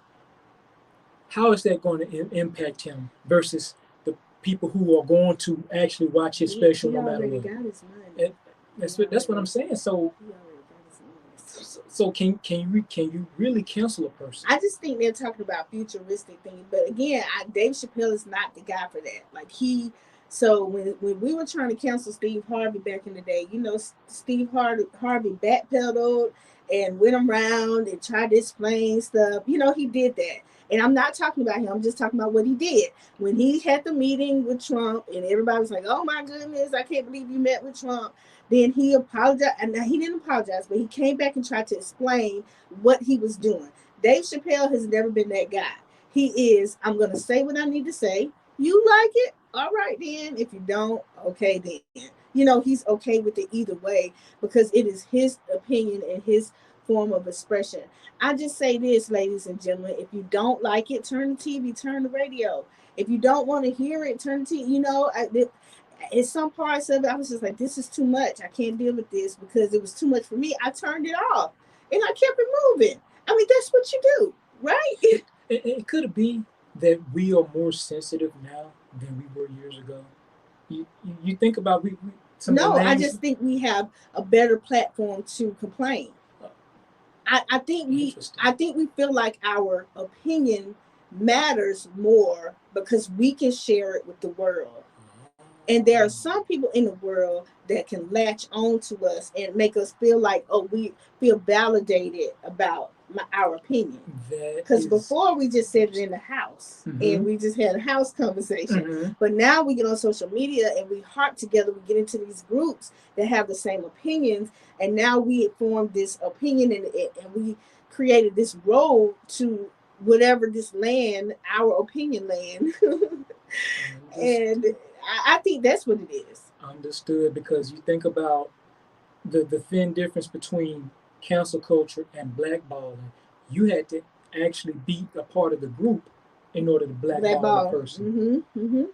how is that going to impact him versus the people who are going to actually watch his special
He
no matter
already
what?
got his money.
And that's what I'm saying. So
He already got his money.
so can you really cancel a person?
I just think they're talking about futuristic things, but again, Dave Chappelle is not the guy for that. Like he, so when we were trying to cancel Steve Harvey back in the day, you know, Steve Harvey backpedaled and went around and tried to explain stuff. You know, he did that. And I'm not talking about him. I'm just talking about what he did when he had the meeting with Trump, and everybody was like, "Oh my goodness, I can't believe you met with Trump." Then he apologized, and he didn't apologize, but he came back and tried to explain what he was doing. Dave Chappelle has never been that guy. He is, I'm going to say what I need to say. You like it? All right, then. If you don't, okay, then. You know, he's okay with it either way because it is his opinion and his form of expression. I just say this, ladies and gentlemen, if you don't like it, turn the TV, turn the radio. If you don't want to hear it, turn the TV. You know, in some parts of it, I was just like, this is too much. I can't deal with this because it was too much for me. I turned it off and I kept it moving. I mean, that's what you do, right?
It could be that we are more sensitive now than we were years ago. You think about we some of the
No, I
names.
just think we have a better platform to complain.
Uh,
I think
Interesting.
we feel like our opinion matters more because we can share it with the world. And there are some people in the world that can latch on to us and make us feel like, oh, we feel validated about our opinion.
That
Because
is
before we just said it in the house and
hmm
we just had a house conversation.
hmm
But now we get on social media and we harp together. We get into these groups that have the same opinions. And now we formed this opinion and we created this road to whatever this land, our opinion land. And I think that's what it is.
understood because you think about the thin difference between cancel culture and blackballing. You had to actually be a part of the group in order to
Black
blackball a
ball.
person.
Mm-hmm.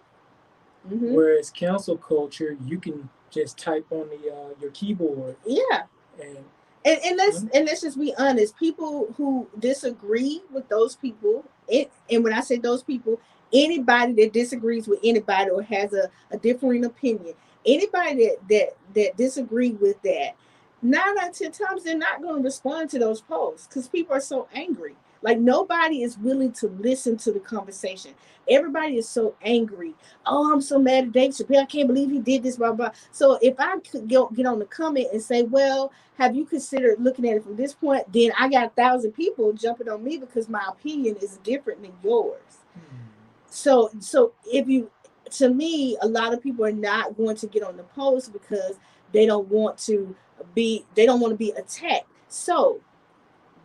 Whereas cancel culture, you can just type on the your keyboard
Yeah.
and
And let's just be honest. People who disagree with those people, and when I say those people, anybody that disagrees with anybody or has a differing opinion, anybody that disagree with that, 9 out of 10 times they're not going to respond to those posts because people are so angry. Like nobody is willing to listen to the conversation. Everybody is so angry. Oh, I'm so mad at Dave Chappelle. I can't believe he did this, blah, blah. So if I could get on the comment and say, well, have you considered looking at it from this point? Then I got 1,000 people jumping on me because my opinion is different than yours. So if you, to me, a lot of people are not going to get on the post because they don't want to they don't want to be attacked. So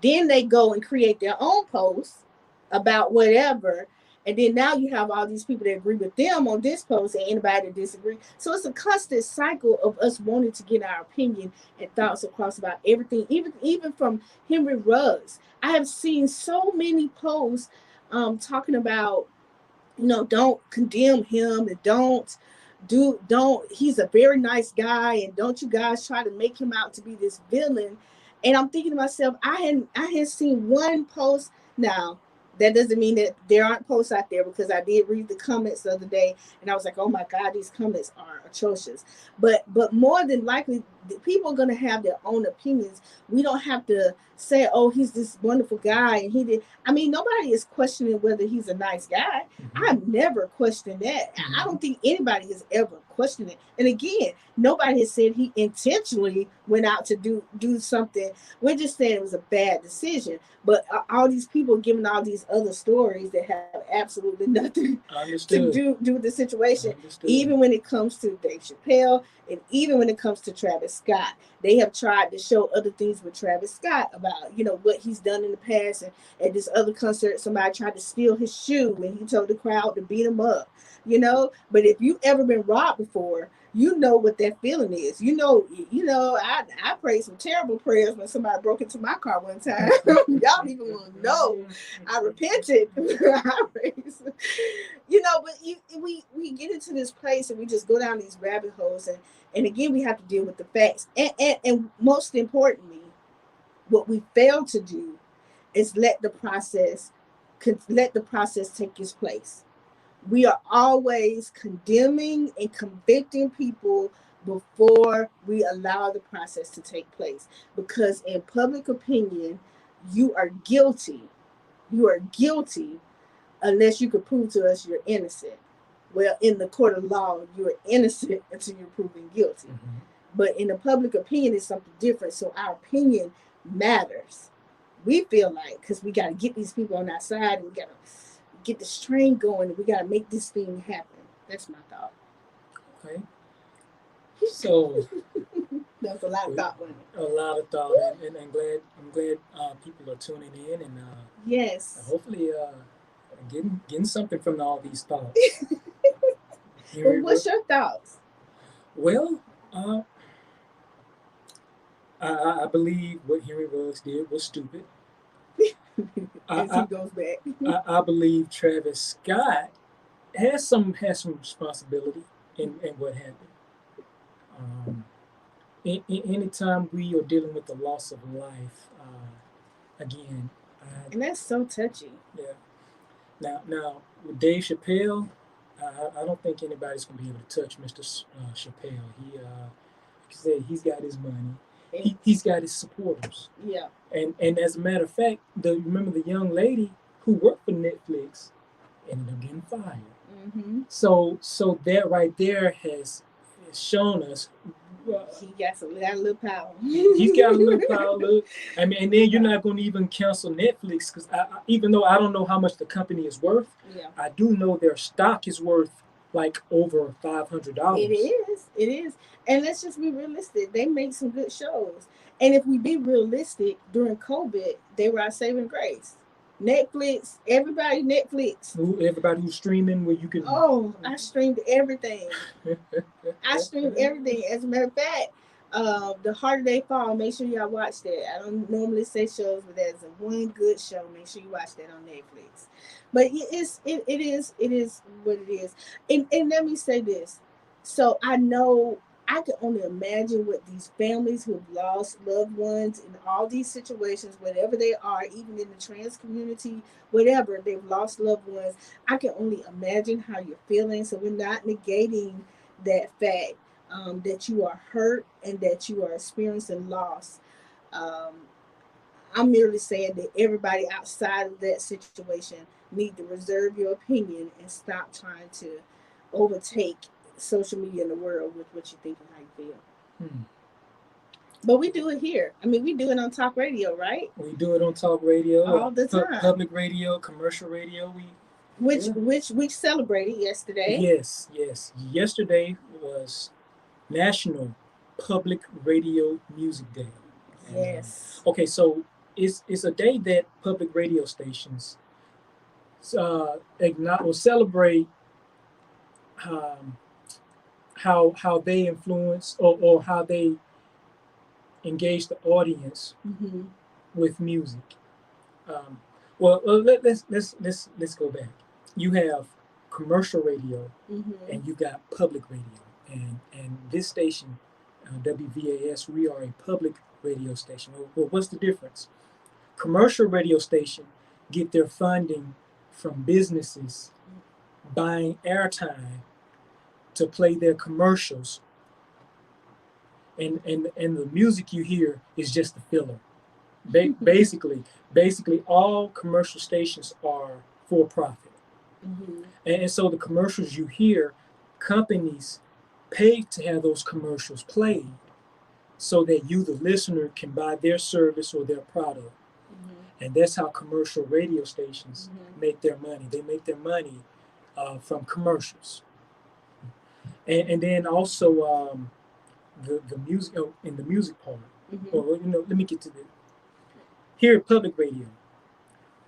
then they go and create their own posts about whatever. And then now you have all these people that agree with them on this post and anybody that disagree. So it's a constant cycle of us wanting to get our opinion and thoughts across about everything, even from Henry Ruggs. I have seen so many posts talking about, don't condemn him and don't he's a very nice guy and don't you guys try to make him out to be this villain. And I'm thinking to myself, I had seen one post. Now that doesn't mean that there aren't posts out there, because I did read the comments the other day and I was like, oh my God, these comments are atrocious. But more than likely, people are going to have their own opinions. We don't have to say, oh, he's this wonderful guy and he did. I mean, nobody is questioning whether he's a nice guy. I've never questioned that. I don't think anybody has ever questioned it. And again, nobody has said he intentionally went out to do something. We're just saying it was a bad decision. But all these people giving all these other stories that have absolutely nothing to do with the situation, even when it comes to Dave Chappelle and even when it comes to Travis Scott. They have tried to show other things with Travis Scott about, what he's done in the past. And at this other concert, somebody tried to steal his shoe and he told the crowd to beat him up, But if you've ever been robbed before, you know what that feeling is. I prayed some terrible prayers when somebody broke into my car one time. Y'all even want to know. I repented. But we get into this place and we just go down these rabbit holes, and again we have to deal with the facts. And most importantly, what we fail to do is let the process take its place. We are always condemning and convicting people before we allow the process to take place. Because in public opinion, you are guilty. You are guilty unless you can prove to us you're innocent. Well, in the court of law, you're innocent until you're proven guilty. But in the public opinion, it's something different. So our opinion matters. We feel like, because we got to get these people on our side, and we got to get the train going, and we got to make this thing happen. That's my thought.
Okay. So
that's a lot of thought, wasn't it?
A lot of thought, and I'm glad people are tuning in, and
yes,
hopefully getting something from all these thoughts.
Well, what's your thoughts?
Well, I believe what Henry Ruggs did was stupid.
As he goes back.
I believe Travis Scott has some responsibility in what happened. Anytime we are dealing with the loss of life, again,
and that's so touchy.
Yeah. Now with Dave Chappelle, I don't think anybody's gonna be able to touch Mr. Chappelle. He, like I said, he's got his money. He's got his supporters.
Yeah.
And as a matter of fact, remember the young lady who worked for Netflix ended up getting fired. So that right there has shown us
he got a little power.
He's got a little power. I mean, and then you're not going to even cancel Netflix, because even though I don't know how much the company is worth, I do know their stock is worth like over $500.
It is. And let's just be realistic. They make some good shows. And if we be realistic, during COVID, they were our saving grace. Netflix, everybody
who's streaming where you can.
Oh, I streamed everything. As a matter of fact, The Harder They Fall, make sure y'all watch that. I don't normally say shows, but there's one good show. Make sure you watch that on Netflix. But it is what it is. And let me say this. So I can only imagine what these families who have lost loved ones in all these situations, whatever they are, even in the trans community, whatever, they've lost loved ones. I can only imagine how you're feeling. So we're not negating that fact that you are hurt and that you are experiencing loss. I'm merely saying that everybody outside of that situation need to reserve your opinion and stop trying to overtake social media in the world with what you think and how you feel.
Hmm.
But we do it here. I mean, we do it on talk radio, right?
We do it on talk radio,
All the time.
public radio, commercial radio.
Which we celebrated yesterday.
Yes, yes. Yesterday was National Public Radio Music Day. And,
Yes.
okay, so it's a day that public radio stations will celebrate um, how they influence or how they engage the audience
Mm-hmm.
with music. Um, let's go back. You have commercial radio
Mm-hmm.
and you got public radio, and this station, WVAS, we are a public radio station. Well, what's the difference? Commercial radio station get their funding from businesses buying airtime to play their commercials, and the music you hear is just a filler. Basically, all commercial stations are for profit.
Mm-hmm.
And so the commercials you hear, companies pay to have those commercials played so that you, the listener, can buy their service or their product.
Mm-hmm.
And that's how commercial radio stations
Mm-hmm.
make their money. They make their money from commercials. And then also the music, in the music part.
Mm-hmm.
Well, let me get to the here at public radio.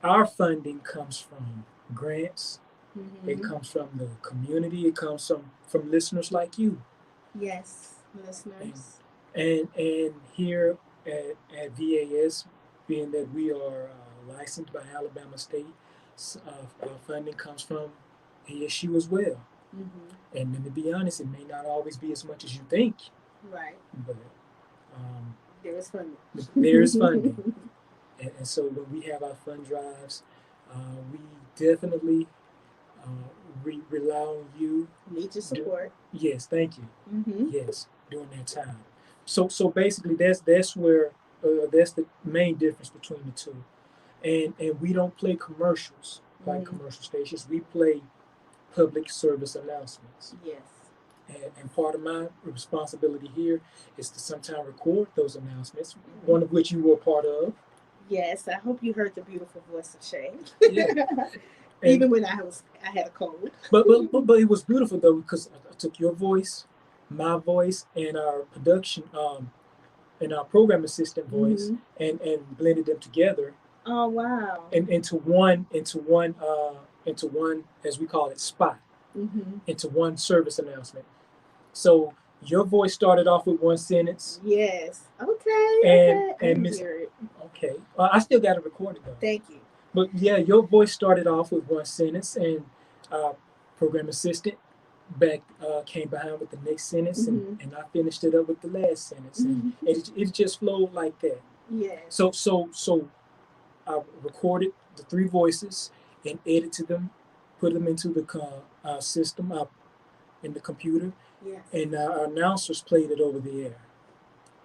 Our funding comes from grants.
Mm-hmm.
It comes from the community. It comes from listeners like you.
Yes, listeners.
And here at VAS, being that we are licensed by Alabama State, our funding comes from ASU as well.
Mm-hmm.
And to be honest, it may not always be as much as you think,
Right.
but
There is funding.
there is funding. And so when we have our fund drives, we definitely rely on you.
Need your support.
Yes, thank you.
Mm-hmm.
Yes, during that time. So basically, that's where that's the main difference between the two. And we don't play commercials like
Mm-hmm.
commercial stations. We play public service announcements.
Yes.
And part of my responsibility here is to sometimes record those announcements,
Mm-hmm.
one of which you were part of.
Yes, I hope you heard the beautiful voice of Shay.
Yeah.
Even when I had a cold.
But it was beautiful though, because I took your voice, my voice, and our production and our program assistant voice,
Mm-hmm.
and blended them together
Oh wow.
and into one as we call it spot,
Mm-hmm.
into one service announcement. So your voice started off with one sentence.
Yes. Okay.
And
okay.
Miss
Hear it.
Okay, I still got it recorded though.
Thank you.
But yeah, your voice started off with one sentence, and program assistant back came behind with the next sentence,
Mm-hmm.
and I finished it up with the last sentence, and
Mm-hmm.
it just flowed like that.
Yes.
So I recorded the three voices and edited them, put them into the system in the computer,
Yes.
and our announcers played it over the air.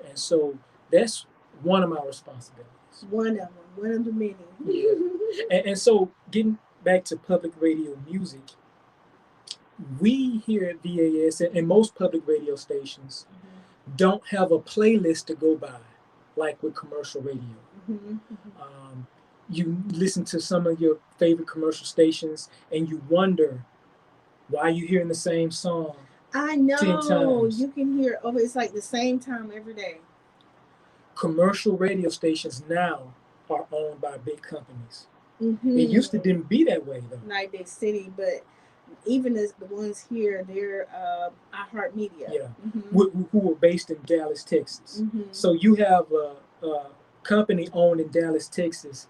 And so that's one of my responsibilities.
One of them. One of the many.
Yeah. And so getting back to public radio music, we here at VAS and most public radio stations
Mm-hmm.
don't have a playlist to go by like with commercial radio.
Mm-hmm.
You listen to some of your favorite commercial stations and you wonder why you're hearing the same song.
I know.
10 times.
You can hear it's like the same time every day.
Commercial radio stations now are owned by big companies.
Mm-hmm.
It used to didn't be that way though.
Not big city, but even as the ones here, they're iHeartMedia.
Yeah.
Mm-hmm.
Who are based in Dallas, Texas.
Mm-hmm.
So you have a company owned in Dallas, Texas,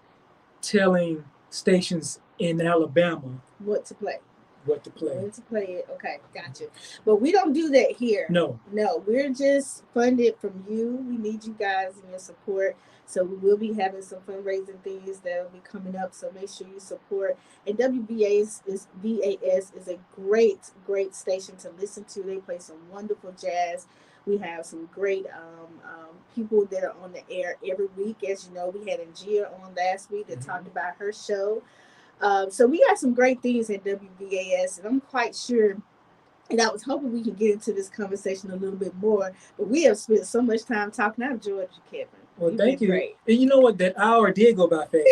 telling stations in Alabama
What to play.
what to play.
When to play it. Okay, gotcha. But we don't do that here.
No.
We're just funded from you. We need you guys and your support. So we will be having some fundraising things that will be coming up. So make sure you support. And VAS is a great station to listen to. They play some wonderful jazz. We have some great people that are on the air every week. As you know, we had Angia on last week that talked about her show. So we got some great things at WBAS, and I'm quite sure. And I was hoping we could get into this conversation a little bit more, but we have spent so much time talking. I've enjoyed you, Kevin.
Well,
You've
thank
been
you.
great.
And you know what? That hour did go by fast.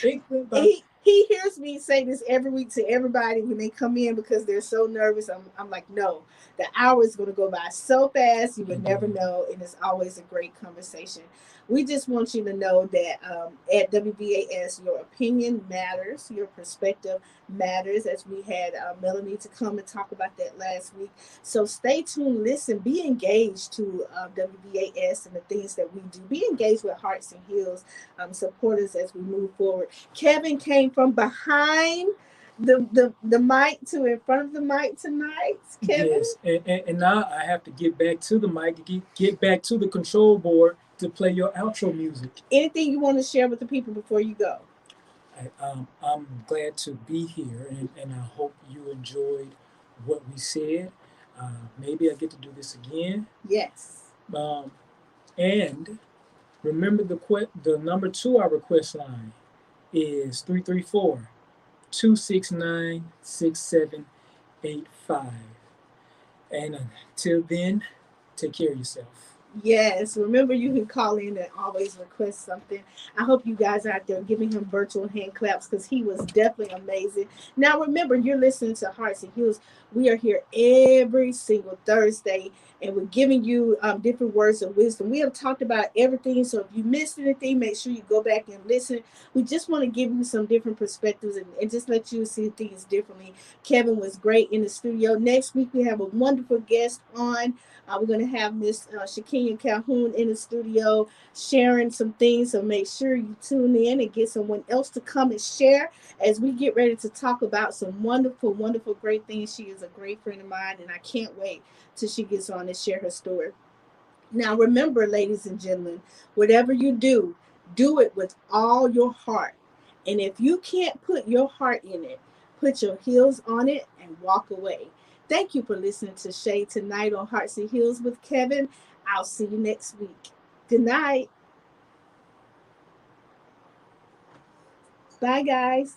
It went by.
He hears me say this every week to everybody when they come in because they're so nervous. I'm like, no, the hour is going to go by so fast you would never know, and it's always a great conversation. We just want you to know that at WBAS, your opinion matters, your perspective matters. As we had Melanie to come and talk about that last week, so stay tuned, listen, be engaged to WBAS and the things that we do. Be engaged with Hearts and Heels, support us as we move forward. Kevin came from behind the mic to in front of the mic tonight. Kevin?
Yes, and now I have to get back to the mic, get back to the control board to play your outro music.
Anything you want to share with the people before you go?
I'm glad to be here, and I hope you enjoyed what we said. Maybe I get to do this again.
Yes.
And remember the number to our request line is 334-269-6785. And until then, take care of yourself.
Yes, remember you can call in and always request something. I hope you guys are out there giving him virtual hand claps because he was definitely amazing. Now remember, you're listening to Hearts and Heels. We are here every single Thursday, and we're giving you different words of wisdom. We have talked about everything, so if you missed anything, make sure you go back and listen. We just want to give you some different perspectives and just let you see things differently. Kevin was great in the studio. Next week, we have a wonderful guest on. We're going to have Miss Shakia Calhoun in the studio sharing some things. So make sure you tune in and get someone else to come and share as we get ready to talk about some wonderful, wonderful, great things. She is a great friend of mine, and I can't wait till she gets on and share her story. Now, remember, ladies and gentlemen, whatever you do, do it with all your heart. And if you can't put your heart in it, put your heels on it and walk away. Thank you for listening to Shade Tonight on Hearts and Heels with Kevin. I'll see you next week. Good night. Bye, guys.